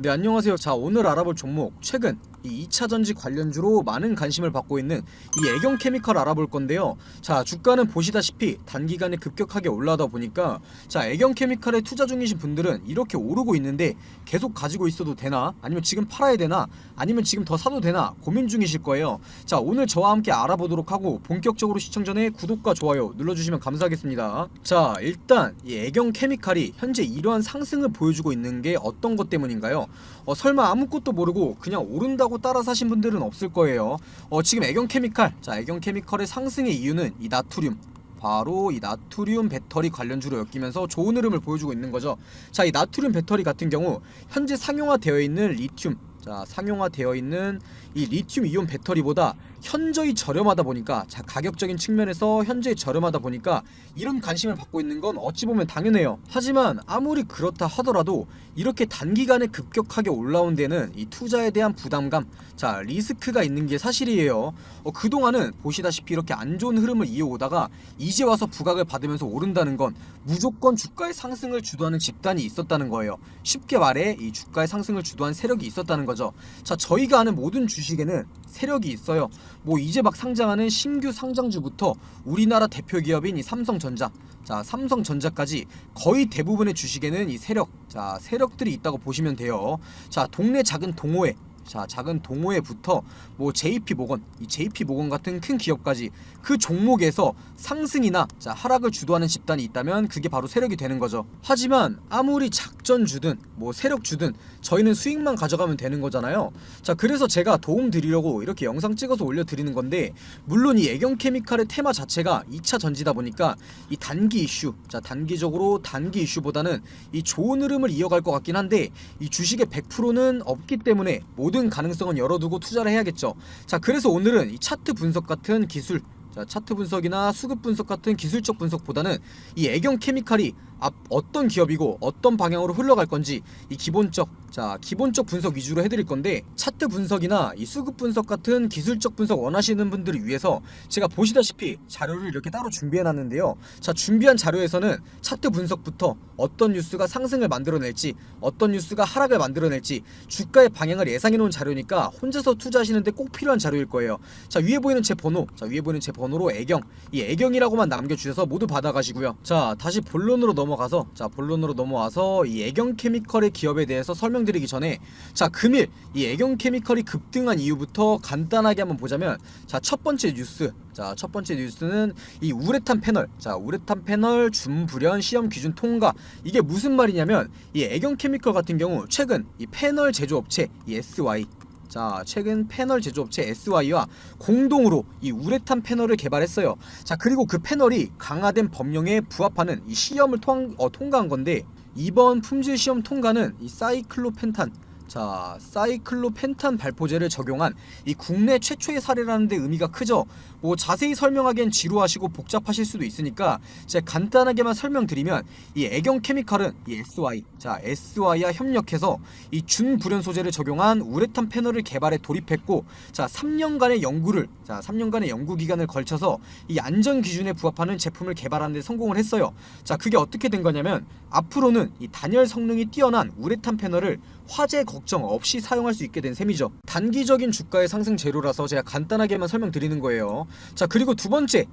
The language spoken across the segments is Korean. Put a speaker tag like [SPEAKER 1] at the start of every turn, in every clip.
[SPEAKER 1] 네, 안녕하세요. 자, 오늘 알아볼 종목, 최근 이 2차전지 관련주로 많은 관심을 받고 있는 이 애경케미컬 알아볼 건데요. 자, 주가는 보시다시피 단기간에 급격하게 올라가다 보니까 자, 애경케미컬에 투자 중이신 분들은 이렇게 오르고 있는데 계속 가지고 있어도 되나? 아니면 지금 팔아야 되나? 아니면 지금 더 사도 되나? 고민 중이실 거예요. 자, 오늘 저와 함께 알아보도록 하고 본격적으로 시청 전에 구독과 좋아요 눌러주시면 감사하겠습니다. 자, 일단 이 애경케미컬이 현재 이러한 상승을 보여주고 있는 게 어떤 것 때문인가요? 설마 아무것도 모르고 그냥 오른다고 따라 사신 분들은 없을 거예요. 지금 애경케미컬, 자, 애경케미컬의 상승의 이유는 이 나트륨, 바로 이 나트륨 배터리 관련주로 엮이면서 좋은 흐름을 보여주고 있는 거죠. 자, 이 나트륨 배터리 같은 경우 현재 상용화되어 있는 리튬, 자, 상용화되어 있는 이 리튬 이온 배터리보다 현저히 저렴하다 보니까, 자, 가격적인 측면에서 현저히 저렴하다 보니까 이런 관심을 받고 있는 건 어찌 보면 당연해요. 하지만 아무리 그렇다 하더라도 이렇게 단기간에 급격하게 올라온 데는 이 투자에 대한 부담감, 자, 리스크가 있는 게 사실이에요. 그동안은 보시다시피 이렇게 안 좋은 흐름을 이어오다가 이제 와서 부각을 받으면서 오른다는 건 무조건 주가의 상승을 주도하는 집단이 있었다는 거예요. 쉽게 말해 이 주가의 상승을 주도한 세력이 있었다는 거죠. 자, 저희가 아는 모든 주식에는 세력이 있어요. 뭐 이제 막 상장하는 신규 상장주부터 우리나라 대표 기업인 이 삼성전자, 자, 삼성전자까지 거의 대부분의 주식에는 이 세력, 자, 세력들이 있다고 보시면 돼요. 자, 동네 작은 동호회, 자, 작은 동호회부터 뭐 JP모건, 이 JP모건 같은 큰 기업까지 그 종목에서 상승이나, 자, 하락을 주도하는 집단이 있다면 그게 바로 세력이 되는 거죠. 하지만 아무리 작전주든 뭐 세력주든 저희는 수익만 가져가면 되는 거잖아요. 자, 그래서 제가 도움 드리려고 이렇게 영상 찍어서 올려드리는 건데, 물론 이 애경케미컬의 테마 자체가 2차 전지다 보니까 이 단기 이슈, 자, 단기적으로 단기 이슈보다는 이 좋은 흐름을 이어갈 것 같긴 한데 이 주식의 100%는 없기 때문에 모든 가능성은 열어두고 투자를 해야겠죠. 자, 그래서 오늘은 이 차트 분석 같은 기술, 자, 차트 분석이나 수급 분석 같은 기술적 분석보다는 이 애경케미컬이 어떤 기업이고 어떤 방향으로 흘러갈 건지 이 기본적 분석 위주로 해드릴 건데, 차트 분석이나 이 수급 분석 같은 기술적 분석 원하시는 분들을 위해서 제가 보시다시피 자료를 이렇게 따로 준비해 놨는데요. 자, 준비한 자료에서는 차트 분석부터 어떤 뉴스가 상승을 만들어낼지, 어떤 뉴스가 하락을 만들어낼지 주가의 방향을 예상해 놓은 자료니까 혼자서 투자하시는데 꼭 필요한 자료일 거예요. 자, 위에 보이는 제 번호, 자, 위에 보이는 제 번호로 애경, 이 애경이라고만 남겨주셔서 모두 받아가시고요. 자, 다시 본론으로 넘어와서 이 애경케미컬의 기업에 대해서 설명드리기 전에, 자, 금일 이 애경케미컬이 급등한 이유부터 간단하게 한번 보자면, 자, 첫 번째 뉴스는 이 우레탄 패널, 자, 우레탄 패널 준불연 시험 기준 통과. 이게 무슨 말이냐면 이 애경케미컬 같은 경우 최근 이 패널 제조업체 이 SY, 자, 최근 패널 제조업체 SY와 공동으로 이 우레탄 패널을 개발했어요. 자, 그리고 그 패널이 강화된 법령에 부합하는 이 시험을 통과한 건데, 이번 품질 시험 통과는 이 사이클로펜탄, 자, 사이클로펜탄 발포제를 적용한 이 국내 최초의 사례라는 데 의미가 크죠. 뭐 자세히 설명하기엔 지루하시고 복잡하실 수도 있으니까 제가 간단하게만 설명드리면, 이 애경케미컬은 이 SY, 자, SY와 협력해서 이 준불연 소재를 적용한 우레탄 패널을 개발에 돌입했고, 자, 3년간의 연구 기간을 걸쳐서 이 안전 기준에 부합하는 제품을 개발하는 데 성공을 했어요. 자, 그게 어떻게 된 거냐면 앞으로는 이 단열 성능이 뛰어난 우레탄 패널을 화재 걱정 없이 사용할 수 있게 된 셈이죠. 단기적인 주가의 상승 재료라서 제가 간단하게만 설명드리는 거예요. 자, 그리고 두 번째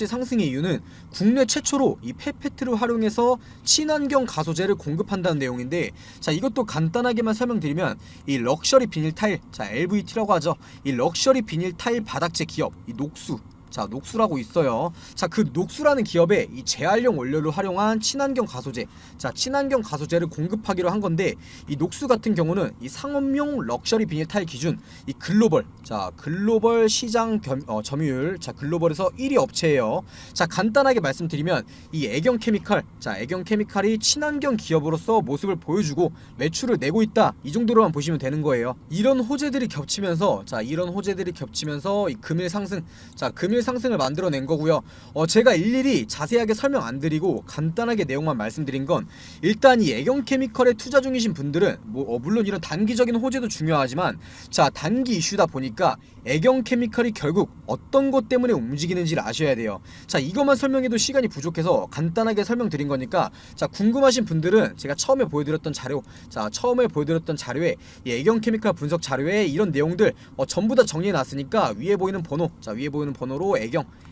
[SPEAKER 1] 상승의 이유는 국내 최초로 이 페페트를 활용해서 친환경 가소제를 공급한다는 내용인데, 자, 이것도 간단하게만 설명드리면 이 럭셔리 비닐 타일, 자, LVT라고 하죠. 이 럭셔리 비닐 타일 바닥재 기업 이 녹수, 자, 녹수라고 있어요. 자, 그 녹수라는 기업에 이 재활용 원료를 활용한 친환경 가소제, 자, 친환경 가소제를 공급하기로 한 건데, 이 녹수 같은 경우는 이 상업용 럭셔리 비닐 타일 기준 이 글로벌 시장 점유율, 자, 글로벌에서 1위 업체예요. 자, 간단하게 말씀드리면 이 애경케미컬, 자, 애경케미컬이 친환경 기업으로서 모습을 보여주고 매출을 내고 있다, 이 정도로만 보시면 되는 거예요. 이런 호재들이 겹치면서 이 금일 상승 상승을 만들어낸 거고요. 제가 일일이 자세하게 설명 안 드리고 간단하게 내용만 말씀드린 건, 일단 이 애경케미컬에 투자 중이신 분들은 물론 이런 단기적인 호재도 중요하지만, 자, 단기 이슈다 보니까 애경케미컬이 결국 어떤 것 때문에 움직이는지를 아셔야 돼요. 자, 이것만 설명해도 시간이 부족해서 간단하게 설명드린 거니까, 자, 궁금하신 분들은 제가 처음에 보여드렸던 자료에 이 애경케미컬 분석 자료에 이런 내용들 전부 다 정리해 놨으니까 위에 보이는 번호, 자, 위에 보이는 번호로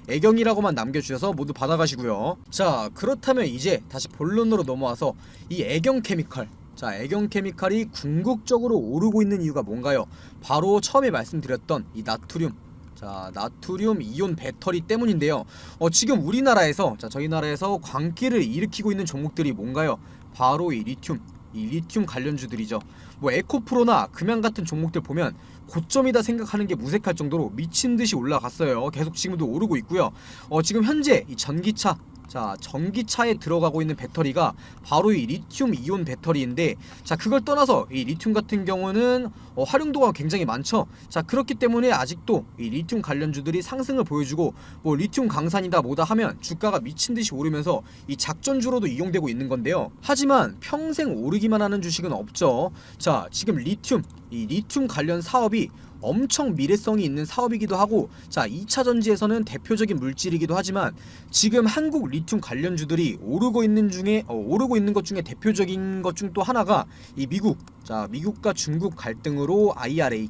[SPEAKER 1] 애경이라고만 남겨주셔서 모두 받아가시고요. 자, 그렇다면 이제 다시 본론으로 넘어와서 이 애경케미컬, 자, 애경케미컬이 궁극적으로 오르고 있는 이유가 뭔가요? 바로 처음에 말씀드렸던 이 나트륨 이온 배터리 때문인데요. 지금 우리나라에서, 자, 저희 나라에서 광기를 일으키고 있는 종목들이 뭔가요? 바로 이 리튬 관련주들이죠. 뭐 에코프로나 금양 같은 종목들 보면 고점이다 생각하는 게 무색할 정도로 미친듯이 올라갔어요. 계속 지금도 오르고 있고요. 지금 현재 이 전기차에 들어가고 있는 배터리가 바로 이 리튬 이온 배터리인데, 자, 그걸 떠나서 이 리튬 같은 경우는 활용도가 굉장히 많죠. 자, 그렇기 때문에 아직도 이 리튬 관련주들이 상승을 보여주고, 뭐 리튬 강산이다 뭐다 하면 주가가 미친듯이 오르면서 이 작전주로도 이용되고 있는 건데요. 하지만 평생 오르기만 하는 주식은 없죠. 자, 지금 리튬 관련 사업이 엄청 미래성이 있는 사업이기도 하고, 자, 2차 전지에서는 대표적인 물질이기도 하지만, 지금 한국 리튬 관련주들이 오르고 있는 것 중에 대표적인 것 중 또 하나가 이 미국과 중국 갈등으로 IRA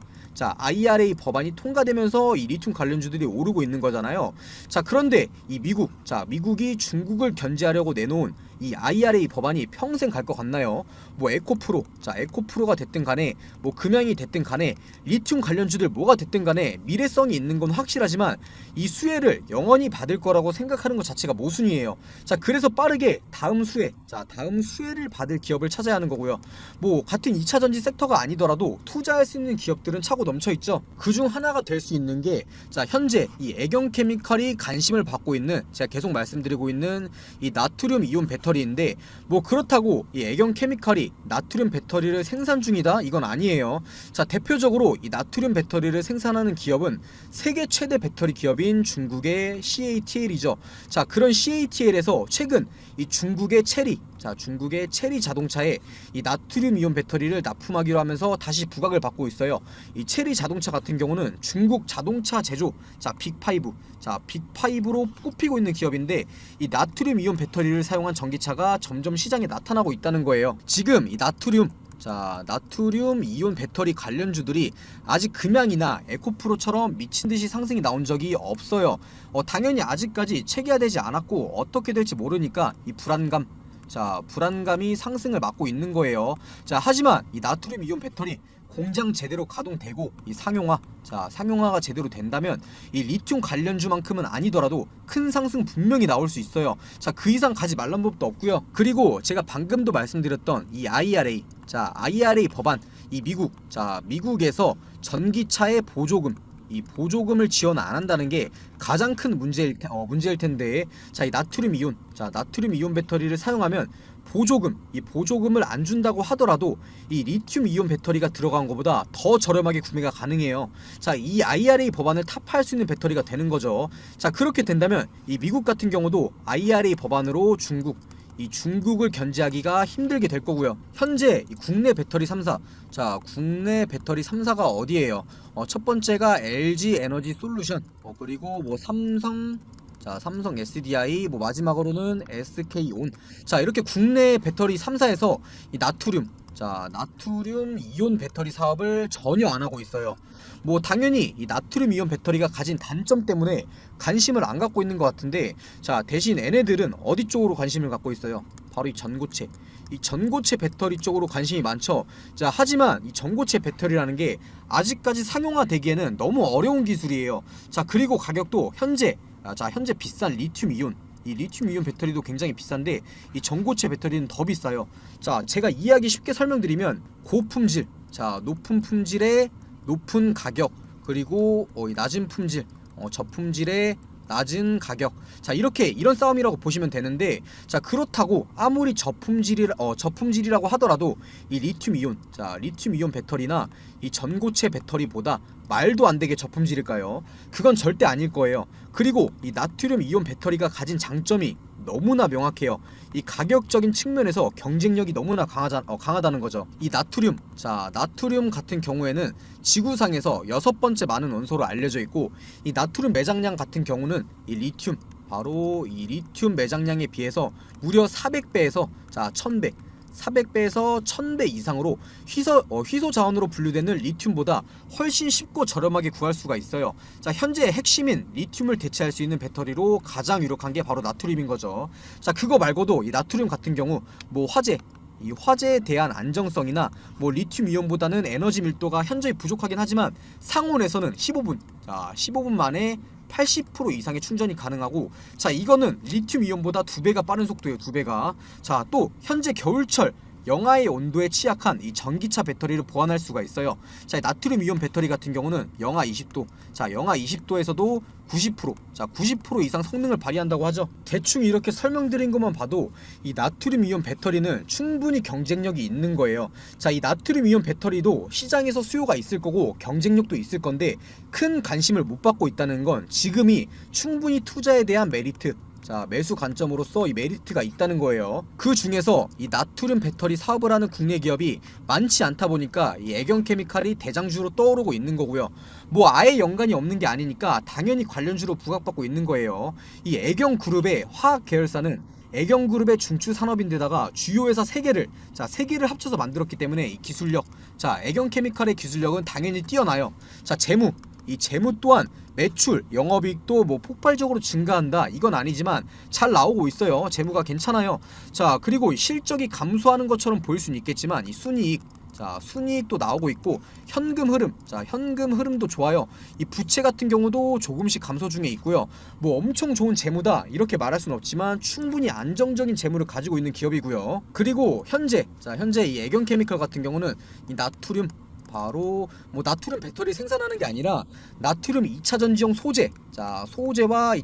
[SPEAKER 1] 법안이 통과되면서 이 리튬 관련주들이 오르고 있는 거잖아요. 자, 그런데 이 미국이 중국을 견제하려고 내놓은 이 IRA 법안이 평생 갈 것 같나요? 뭐 에코프로가 됐든 간에, 뭐 금양이 됐든 간에, 리튬 관련주들 뭐가 됐든 간에 미래성이 있는 건 확실하지만 이 수혜를 영원히 받을 거라고 생각하는 것 자체가 모순이에요. 자, 그래서 빠르게 다음 수혜를 받을 기업을 찾아야 하는 거고요. 뭐 같은 2차 전지 섹터가 아니더라도 투자할 수 있는 기업들은 차고 넘쳐 있죠. 그중 하나가 될 수 있는 게, 자, 현재 이 애경케미컬이 관심을 받고 있는, 제가 계속 말씀드리고 있는 이 나트륨 이온 배터리인데, 뭐 그렇다고 이 애경케미컬이 나트륨 배터리를 생산 중이다? 이건 아니에요. 자, 대표적으로 이 나트륨 배터리를 생산하는 기업은 세계 최대 배터리 기업인 중국의 CATL이죠. 자, 그런 CATL에서 최근 이 중국의 체리 자동차에 이 나트륨 이온 배터리를 납품하기로 하면서 다시 부각을 받고 있어요. 이 체리 자동차 같은 경우는 중국 자동차 제조, 빅5로 꼽히고 있는 기업인데, 이 나트륨 이온 배터리를 사용한 전기차가 점점 시장에 나타나고 있다는 거예요. 지금 이 나트륨 이온 배터리 관련주들이 아직 금양이나 에코프로처럼 미친듯이 상승이 나온 적이 없어요. 당연히 아직까지 체계화되지 않았고 어떻게 될지 모르니까 이 불안감이 상승을 막고 있는 거예요. 자, 하지만 이 나트륨 이온 배터리 공장 제대로 가동되고 이 상용화가 제대로 된다면 이 리튬 관련주만큼은 아니더라도 큰 상승 분명히 나올 수 있어요. 자, 그 이상 가지 말란 법도 없고요. 그리고 제가 방금도 말씀드렸던 이 IRA 법안, 이 미국에서 전기차의 보조금을 지원 안 한다는 게 가장 큰 문제일 텐데, 자, 이 나트륨 이온 배터리를 사용하면 보조금을 안 준다고 하더라도 이 리튬 이온 배터리가 들어간 것보다 더 저렴하게 구매가 가능해요. 자, 이 IRA 법안을 타파할 수 있는 배터리가 되는 거죠. 자, 그렇게 된다면 이 미국 같은 경우도 IRA 법안으로 중국을 견제하기가 힘들게 될 거고요. 현재 이 국내 배터리 3사, 가 어디예요? 첫 번째가 LG 에너지 솔루션, 그리고 뭐 삼성 SDI, 뭐 마지막으로는 SK온. 자, 이렇게 국내 배터리 3사에서 이 나트륨 이온 배터리 사업을 전혀 안 하고 있어요. 뭐 당연히 이 나트륨 이온 배터리가 가진 단점 때문에 관심을 안 갖고 있는 것 같은데, 자, 대신 얘네들은 어디 쪽으로 관심을 갖고 있어요? 바로 이 전고체 배터리 쪽으로 관심이 많죠. 자, 하지만 이 전고체 배터리라는 게 아직까지 상용화 되기에는 너무 어려운 기술이에요. 자, 그리고 가격도 현재 비싼 리튬 이온 배터리도 굉장히 비싼데, 이 전고체 배터리는 더 비싸요. 자, 제가 이해하기 쉽게 설명드리면 고품질, 높은 품질에 높은 가격, 그리고 이 낮은 품질, 저품질에 낮은 가격. 자, 이렇게 이런 싸움이라고 보시면 되는데, 자, 그렇다고 아무리 저품질이라고 하더라도 이 리튬 이온, 자, 리튬 이온 배터리나 이 전고체 배터리보다 말도 안 되게 저품질일까요? 그건 절대 아닐 거예요. 그리고 이 나트륨 이온 배터리가 가진 장점이 너무나 명확해요. 이 가격적인 측면에서 경쟁력이 너무나 강하다는 거죠. 이 나트륨, 자, 나트륨 같은 경우에는 지구상에서 6번째 많은 원소로 알려져 있고, 이 나트륨 매장량 같은 경우는 이 리튬, 바로 이 리튬 매장량에 비해서 무려 400배에서 자 1000배, 400배에서 1000배 이상으로 희소 자원으로 분류되는 리튬보다 훨씬 쉽고 저렴하게 구할 수가 있어요. 자, 현재 핵심인 리튬을 대체할 수 있는 배터리로 가장 유력한 게 바로 나트륨인 거죠. 자, 그거 말고도 이 나트륨 같은 경우 뭐 이 화재에 대한 안정성이나 뭐 리튬 이온보다는 에너지 밀도가 현저히 부족하긴 하지만 상온에서는 15분 만에 80% 이상의 충전이 가능하고, 자, 이거는 리튬 이온보다 2배가 빠른 속도예요. 2배가. 자, 또 현재 겨울철 영하의 온도에 취약한 이 전기차 배터리를 보완할 수가 있어요. 자, 나트륨 이온 배터리 같은 경우는 영하 20도, 자, 영하 20도에서도 90%, 자, 90% 이상 성능을 발휘한다고 하죠. 대충 이렇게 설명드린 것만 봐도 이 나트륨 이온 배터리는 충분히 경쟁력이 있는 거예요. 자, 이 나트륨 이온 배터리도 시장에서 수요가 있을 거고 경쟁력도 있을 건데, 큰 관심을 못 받고 있다는 건 지금이 충분히 투자에 대한 메리트, 자, 매수 관점으로서 이 메리트가 있다는 거예요. 그 중에서 이 나트륨 배터리 사업을 하는 국내 기업이 많지 않다 보니까 이 애경케미칼이 대장주로 떠오르고 있는 거고요. 뭐 아예 연관이 없는 게 아니니까 당연히 관련주로 부각받고 있는 거예요. 이 애경그룹의 화학 계열사는 애경그룹의 중추 산업인데다가 주요 회사 3개를, 자, 3개를 합쳐서 만들었기 때문에 이 기술력, 자, 애경케미칼의 기술력은 당연히 뛰어나요. 자, 이 재무 또한 매출, 영업이익도 뭐 폭발적으로 증가한다, 이건 아니지만 잘 나오고 있어요. 재무가 괜찮아요. 자, 그리고 실적이 감소하는 것처럼 보일 수는 있겠지만 이 순이익, 자, 순이익도 나오고 있고, 현금 흐름, 자, 현금 흐름도 좋아요. 이 부채 같은 경우도 조금씩 감소 중에 있고요. 뭐 엄청 좋은 재무다 이렇게 말할 수는 없지만 충분히 안정적인 재무를 가지고 있는 기업이고요. 그리고 현재 이 애경케미칼 같은 경우는 이 나트륨, 바로 뭐 나트륨 배터리 생산하는 게 아니라 나트륨 2차 전지용 소재, 자, 소재와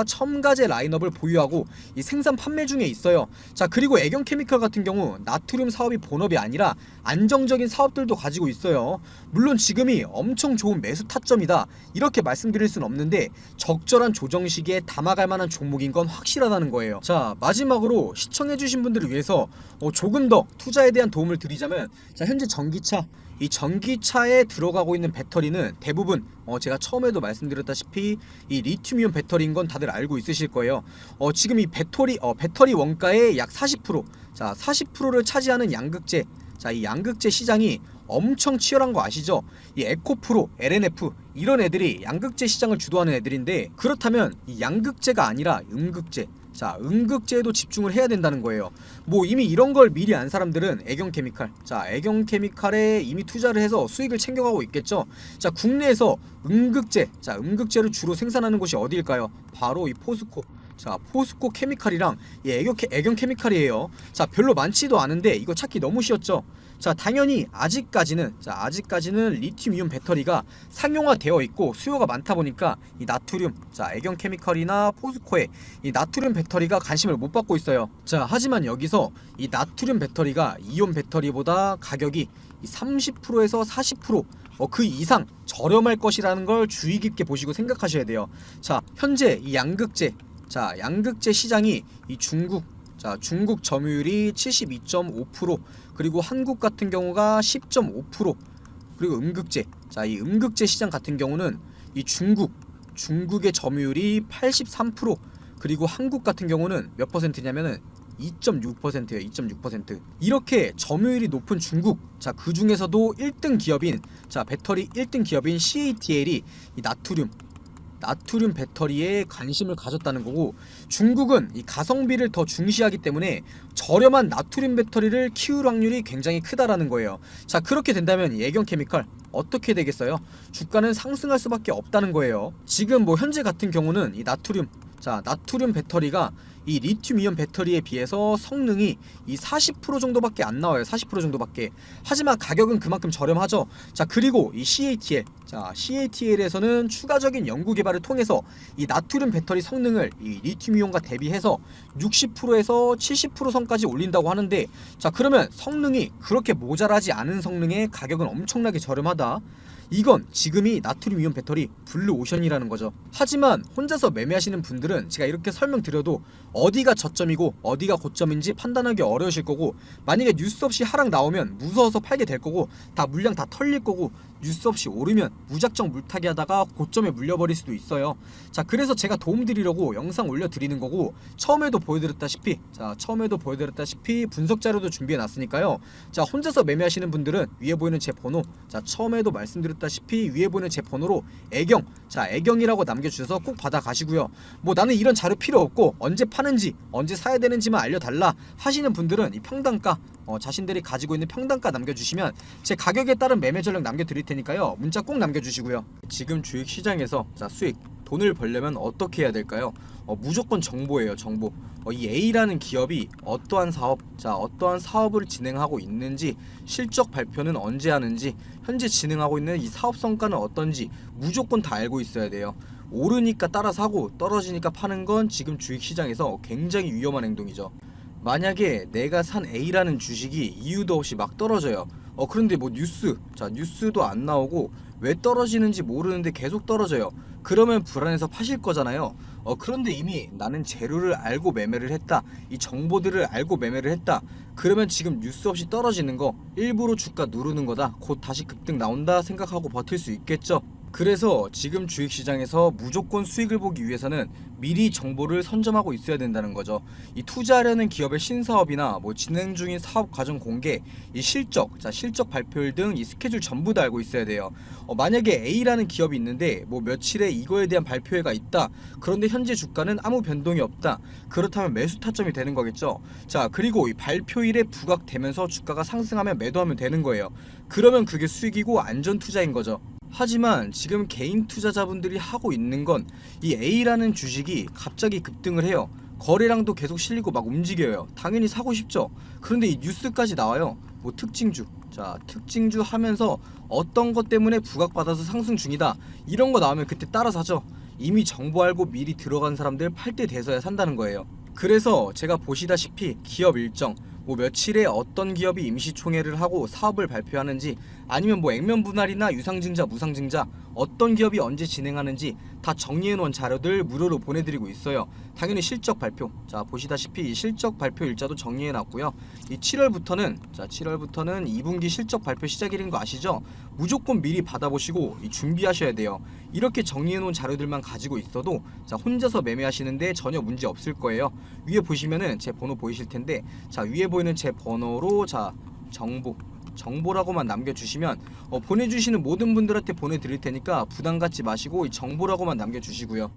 [SPEAKER 1] 첨가제 라인업을 보유하고 이 생산 판매 중에 있어요. 자, 그리고 애경케미칼 같은 경우 나트륨 사업이 본업이 아니라 안정적인 사업들도 가지고 있어요. 물론 지금이 엄청 좋은 매수 타점이다 이렇게 말씀드릴 수는 없는데, 적절한 조정 시기에 담아갈 만한 종목인 건 확실하다는 거예요. 자, 마지막으로 시청해주신 분들을 위해서 조금 더 투자에 대한 도움을 드리자면, 자, 현재 이 전기차에 들어가고 있는 배터리는 대부분 제가 처음에도 말씀드렸다시피 이 리튬이온 배터리인 건 다들 알고 있으실 거예요. 지금 이 배터리 원가의 약 40%, 자, 40%를 차지하는 양극재, 자, 이 양극재 시장이 엄청 치열한 거 아시죠? 이 에코프로, LNF 이런 애들이 양극재 시장을 주도하는 애들인데, 그렇다면 이 양극재가 아니라 음극재, 자, 음극재에도 집중을 해야 된다는 거예요. 뭐 이미 이런 걸 미리 안 사람들은 애경케미칼, 자, 애경케미칼에 이미 투자를 해서 수익을 챙겨가고 있겠죠. 자, 국내에서 음극재, 자, 음극재를 주로 생산하는 곳이 어디일까요? 바로 이 포스코, 자, 포스코 케미칼이랑 이 애경케미칼이에요. 자, 별로 많지도 않은데 이거 찾기 너무 쉬웠죠. 자, 당연히 아직까지는 리튬 이온 배터리가 상용화되어 있고 수요가 많다 보니까 이 나트륨, 자, 애경케미칼이나 포스코에 이 나트륨 배터리가 관심을 못 받고 있어요. 자, 하지만 여기서 이 나트륨 배터리가 이온 배터리보다 가격이 30%에서 40% 그 이상 저렴할 것이라는 걸 주의 깊게 보시고 생각하셔야 돼요. 자, 현재 이 양극재, 자, 양극재 시장이 이 중국 점유율이 72.5%, 그리고 한국 같은 경우가 10.5%, 그리고 음극재, 자, 이 음극재 시장 같은 경우는 이 중국의 점유율이 83%, 그리고 한국 같은 경우는 몇 퍼센트냐면은 2.6%예요. 2.6%. 이렇게 점유율이 높은 중국, 자, 그 중에서도 1등 기업인, 자, 배터리 1등 기업인 CATL이 이 나트륨 배터리에 관심을 가졌다는 거고, 중국은 이 가성비를 더 중시하기 때문에 저렴한 나트륨 배터리를 키울 확률이 굉장히 크다라는 거예요. 자, 그렇게 된다면 이 애경케미칼 어떻게 되겠어요? 주가는 상승할 수밖에 없다는 거예요. 지금 뭐 현재 같은 경우는 이 나트륨, 자, 나트륨 배터리가 이 리튬이온 배터리에 비해서 성능이 이 40% 정도밖에 안 나와요. 40% 정도밖에. 하지만 가격은 그만큼 저렴하죠. 자, 그리고 이 CATL. 자, CATL에서는 추가적인 연구 개발을 통해서 이 나트륨 배터리 성능을 이 리튬이온과 대비해서 60%에서 70% 선까지 올린다고 하는데, 자, 그러면 성능이 그렇게 모자라지 않은 성능의 가격은 엄청나게 저렴하다. 이건 지금이 나트륨 이온 배터리 블루오션이라는 거죠. 하지만 혼자서 매매하시는 분들은 제가 이렇게 설명드려도 어디가 저점이고 어디가 고점인지 판단하기 어려우실 거고, 만약에 뉴스 없이 하락 나오면 무서워서 팔게 될 거고, 다 물량 다 털릴 거고, 뉴스 없이 오르면 무작정 물타기 하다가 고점에 물려버릴 수도 있어요. 자, 그래서 제가 도움드리려고 영상 올려드리는 거고, 처음에도 보여드렸다시피 분석 자료도 준비해놨으니까요. 자, 혼자서 매매하시는 분들은 위에 보이는 제 번호, 자, 처음에도 말씀드렸다시피 위에 보이는 제 번호로 애경, 자, 애경이라고 남겨주셔서 꼭 받아가시고요. 뭐 나는 이런 자료 필요 없고 언제 파는지 언제 사야 되는지만 알려달라 하시는 분들은 이 평단가, 자신들이 가지고 있는 평단가 남겨주시면 제 가격에 따른 매매 전략 남겨드릴 테니까요. 문자 꼭 남겨주시고요. 지금 주식시장에서 자, 수익, 돈을 벌려면 어떻게 해야 될까요? 무조건 정보예요. 정보. 이 A라는 기업이 어떠한 사업을 진행하고 있는지, 실적 발표는 언제 하는지, 현재 진행하고 있는 이 사업 성과는 어떤지 무조건 다 알고 있어야 돼요. 오르니까 따라 사고 떨어지니까 파는 건 지금 주식시장에서 굉장히 위험한 행동이죠. 만약에 내가 산 A라는 주식이 이유도 없이 막 떨어져요. 그런데 뭐 뉴스도 안 나오고 왜 떨어지는지 모르는데 계속 떨어져요. 그러면 불안해서 파실 거잖아요. 그런데 이미 나는 재료를 알고 매매를 했다, 이 정보들을 알고 매매를 했다. 그러면 지금 뉴스 없이 떨어지는 거 일부러 주가 누르는 거다, 곧 다시 급등 나온다 생각하고 버틸 수 있겠죠. 그래서 지금 주식시장에서 무조건 수익을 보기 위해서는 미리 정보를 선점하고 있어야 된다는 거죠. 이 투자하려는 기업의 신사업이나 뭐 진행 중인 사업 과정 공개, 이 실적 발표일 등 이 스케줄 전부 다 알고 있어야 돼요. 만약에 A라는 기업이 있는데 뭐 며칠에 이거에 대한 발표회가 있다, 그런데 현재 주가는 아무 변동이 없다, 그렇다면 매수 타점이 되는 거겠죠. 자, 그리고 이 발표일에 부각되면서 주가가 상승하면 매도하면 되는 거예요. 그러면 그게 수익이고 안전 투자인 거죠. 하지만 지금 개인 투자자분들이 하고 있는 건 이 A라는 주식이 갑자기 급등을 해요. 거래량도 계속 실리고 막 움직여요. 당연히 사고 싶죠. 그런데 이 뉴스까지 나와요. 뭐 특징주 하면서 어떤 것 때문에 부각받아서 상승 중이다, 이런 거 나오면 그때 따라 사죠. 이미 정보 알고 미리 들어간 사람들 팔 때 돼서야 산다는 거예요. 그래서 제가 보시다시피 기업 일정, 뭐 며칠에 어떤 기업이 임시총회를 하고 사업을 발표하는지, 아니면 뭐 액면 분할이나 유상증자 무상증자 어떤 기업이 언제 진행하는지 다 정리해놓은 자료들 무료로 보내드리고 있어요. 당연히 실적 발표, 자, 보시다시피 실적 발표 일자도 정리해놨고요. 이 7월부터는 2분기 실적 발표 시작일인 거 아시죠? 무조건 미리 받아보시고 준비하셔야 돼요. 이렇게 정리해놓은 자료들만 가지고 있어도 자, 혼자서 매매하시는데 전혀 문제 없을 거예요. 위에 보시면은 제 번호 보이실 텐데, 자, 위에 보이는 제 번호로 자, 정보라고만 남겨주시면 보내주시는 모든 분들한테 보내드릴 테니까 부담 갖지 마시고 이 정보라고만 남겨주시고요.